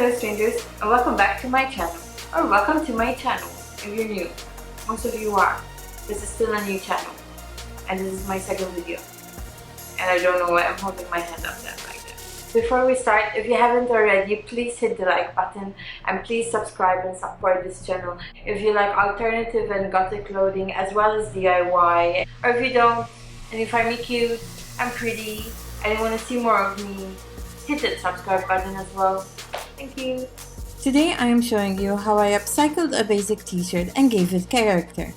hello strangers, and welcome back to my channel, or welcome to my channel if you're new. Most of you are. This is still a new channel, and this is my second video, and I don't know why I'm holding my hand up that like that. Before we start, if you haven't already, please hit the like button and please subscribe and support this channel if you like alternative and gothic clothing as well as DIY, or if you don't and you find me cute and pretty and you want to see more of me, hit that subscribe button as well. Thank you. Today I am showing you how I upcycled a basic t-shirt and gave it character.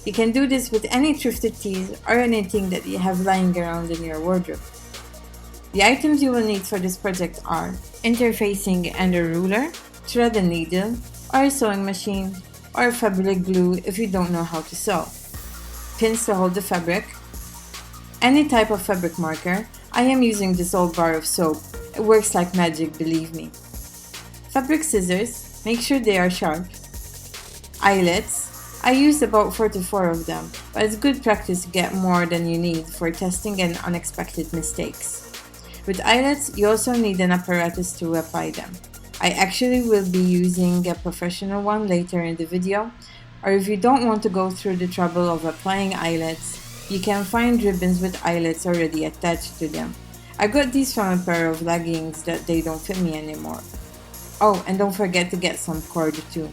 You can do this with any thrifted tees or anything that you have lying around in your wardrobe. The items you will need for this project are interfacing and a ruler, thread and needle, or a sewing machine, or fabric glue if you don't know how to sew, pins to hold the fabric, any type of fabric marker. I am using this old bar of soap. It works like magic, believe me. Fabric scissors, make sure they are sharp. Eyelets, I used about 4 to 4 of them, but it's good practice to get more than you need for testing and unexpected mistakes. With eyelets, you also need an apparatus to apply them. I actually will be using a professional one later in the video, or if you don't want to go through the trouble of applying eyelets, you can find ribbons with eyelets already attached to them. I got these from a pair of leggings that they don't fit me anymore. Oh, and don't forget to get some cord too.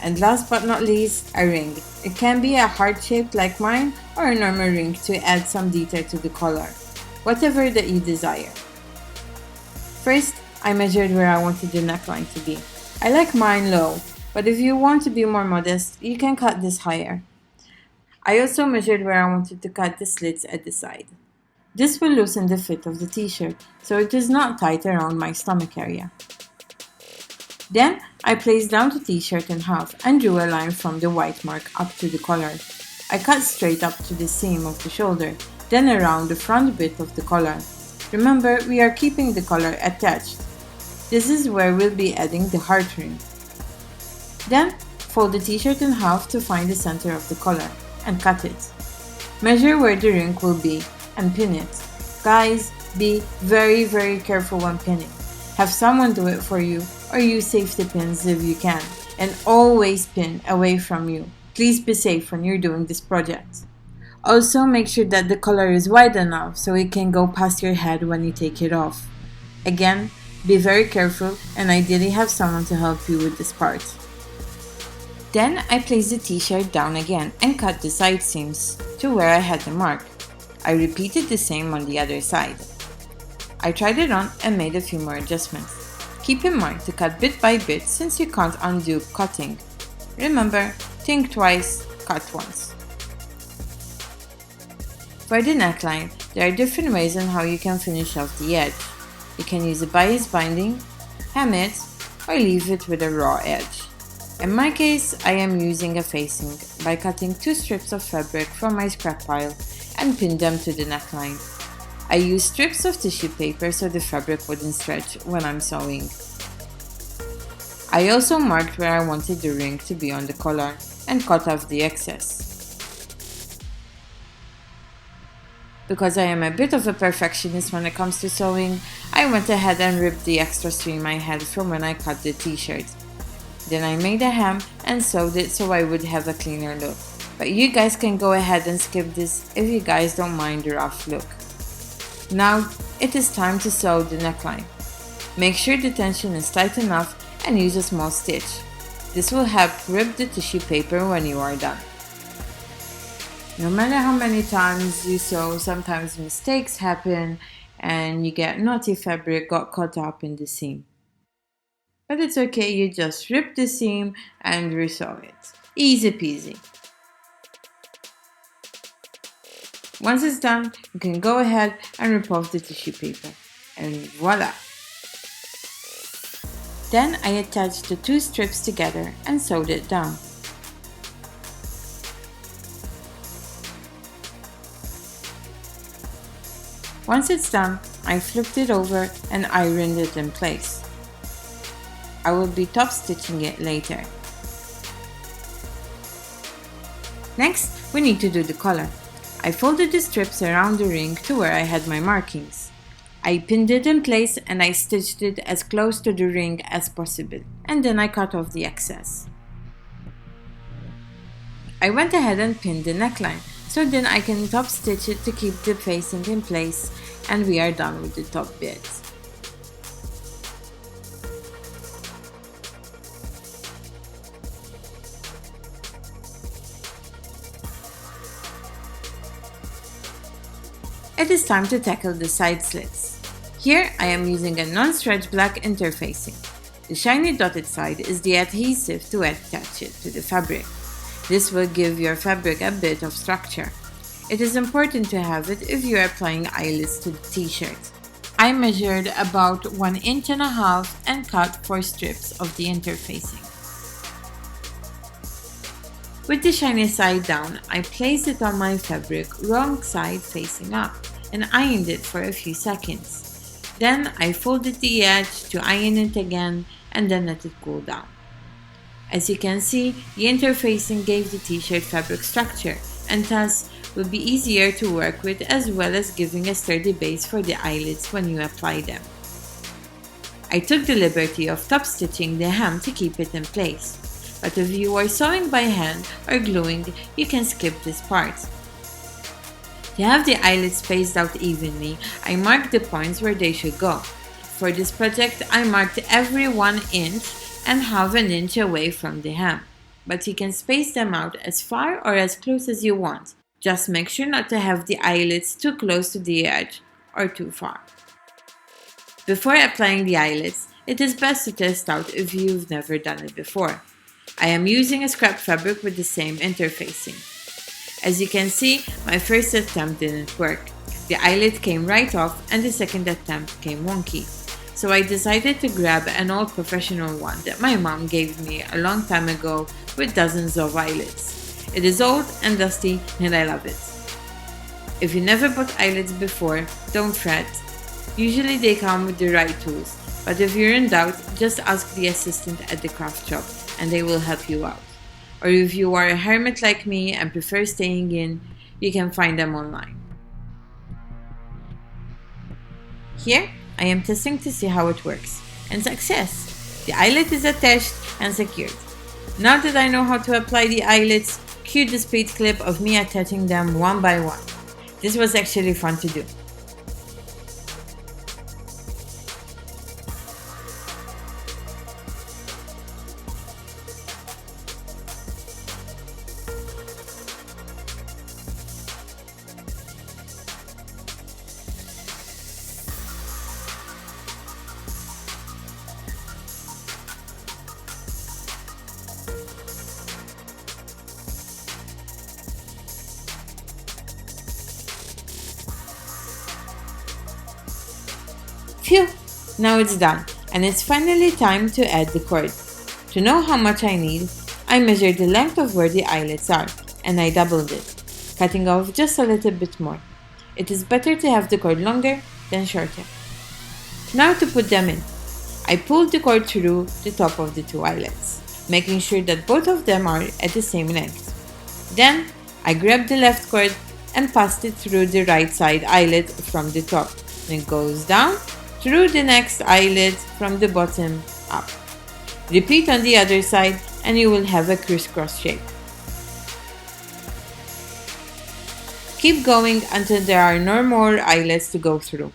And last but not least, a ring. It can be a heart shaped like mine or a normal ring to add some detail to the collar, whatever that you desire. First, I measured where I wanted the neckline to be. I like mine low, but if you want to be more modest, you can cut this higher. I also measured where I wanted to cut the slits at the side. This will loosen the fit of the t-shirt, so it is not tight around my stomach area. Then, I placed down the t-shirt in half and drew a line from the white mark up to the collar. I cut straight up to the seam of the shoulder, then around the front bit of the collar. Remember, we are keeping the collar attached. This is where we'll be adding the heart ring. Then, fold the t-shirt in half to find the center of the collar and cut it. Measure where the ring will be and pin it. Guys, be very careful when pinning. Have someone do it for you or use safety pins if you can, and always pin away from you. Please be safe when you're doing this project. Also, make sure that the collar is wide enough so it can go past your head when you take it off. Again, be very careful and ideally have someone to help you with this part. Then I placed the t-shirt down again and cut the side seams to where I had the mark. I repeated the same on the other side. I tried it on and made a few more adjustments. Keep in mind to cut bit by bit since you can't undo cutting. Remember, think twice, cut once. For the neckline, there are different ways on how you can finish off the edge. You can use a bias binding, hem it, or leave it with a raw edge. In my case, I am using a facing by cutting 2 strips of fabric from my scrap pile and pin them to the neckline. I use strips of tissue paper so the fabric wouldn't stretch when I'm sewing. I also marked where I wanted the ring to be on the collar and cut off the excess. Because I am a bit of a perfectionist when it comes to sewing, I went ahead and ripped the extra seam I had from when I cut the t-shirt. Then I made a hem and sewed it so I would have a cleaner look. But you guys can go ahead and skip this if you guys don't mind the rough look. Now it is time to sew the neckline. Make sure the tension is tight enough and use a small stitch. This will help rip the tissue paper when you are done. No matter how many times you sew, sometimes mistakes happen and you get naughty fabric got caught up in the seam. But it's okay, you just rip the seam and resew it. Easy peasy. Once it's done, you can go ahead and rip off the tissue paper. And voila! Then I attached the 2 strips together and sewed it down. Once it's done, I flipped it over and ironed it in place. I will be top stitching it later. Next, we need to do the collar. I folded the strips around the ring to where I had my markings. I pinned it in place and I stitched it as close to the ring as possible, and then I cut off the excess. I went ahead and pinned the neckline, so then I can top stitch it to keep the facing in place, and we are done with the top bits. It is time to tackle the side slits. Here I am using a non-stretch black interfacing. The shiny dotted side is the adhesive to attach it to the fabric. This will give your fabric a bit of structure. It is important to have it if you are applying eyelets to the t-shirt. I measured about 1.5 inches and cut 4 strips of the interfacing. With the shiny side down, I placed it on my fabric wrong side facing up and ironed it for a few seconds. Then I folded the edge to iron it again and then let it cool down. As you can see, the interfacing gave the t-shirt fabric structure and thus will be easier to work with, as well as giving a sturdy base for the eyelets when you apply them. I took the liberty of top stitching the hem to keep it in place. But if you are sewing by hand or gluing, you can skip this part. To have the eyelets spaced out evenly, I marked the points where they should go. For this project, I marked every 1 inch and half an inch away from the hem. But you can space them out as far or as close as you want. Just make sure not to have the eyelets too close to the edge or too far. Before applying the eyelets, it is best to test out if you've never done it before. I am using a scrap fabric with the same interfacing. As you can see, my first attempt didn't work. The eyelet came right off and the second attempt came wonky. So I decided to grab an old professional one that my mom gave me a long time ago with dozens of eyelets. It is old and dusty and I love it. If you never bought eyelets before, don't fret. Usually they come with the right tools, but if you're in doubt, just ask the assistant at the craft shop and they will help you out. Or if you are a hermit like me and prefer staying in, you can find them online. Here, I am testing to see how it works. And success! The eyelet is attached and secured. Now that I know how to apply the eyelets, cue the speed clip of me attaching them one by one. This was actually fun to do. Phew! Now it's done, and it's finally time to add the cord. To know how much I need, I measured the length of where the eyelets are, and I doubled it, cutting off just a little bit more. It is better to have the cord longer than shorter. Now to put them in. I pulled the cord through the top of the 2 eyelets, making sure that both of them are at the same length. Then, I grabbed the left cord and passed it through the right side eyelet from the top. Then goes down through the next eyelet from the bottom up. Repeat on the other side and you will have a crisscross shape. Keep going until there are no more eyelets to go through.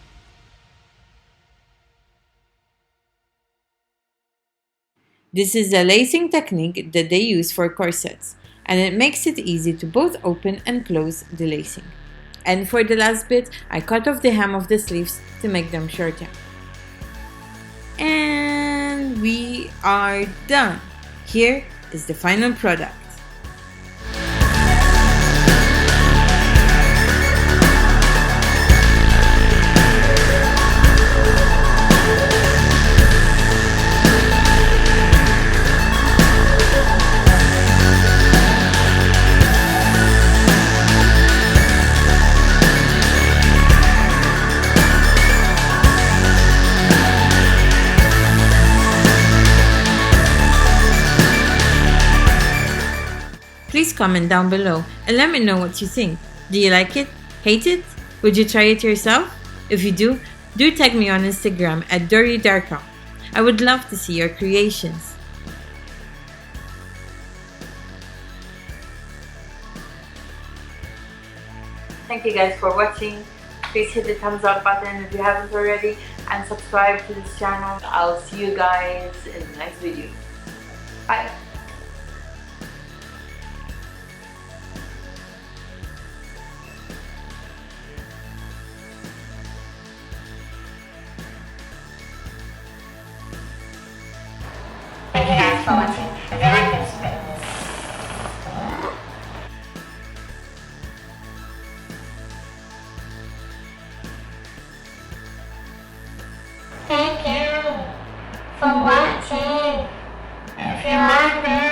This is a lacing technique that they use for corsets, and it makes it easy to both open and close the lacing. And for the last bit, I cut off the hem of the sleeves to make them shorter. And we are done. Here is the final product. Please comment down below and let me know what you think. Do you like it? Hate it? Would you try it yourself? If you do, Do tag me on Instagram at DoryDarkrock. I would love to see your creations. Thank you guys for watching. Please hit the thumbs up button if you haven't already and subscribe to this channel. I'll see you guys in the next video. Bye! Thank you guys for watching. If you like this video, thank you for watching. If you like this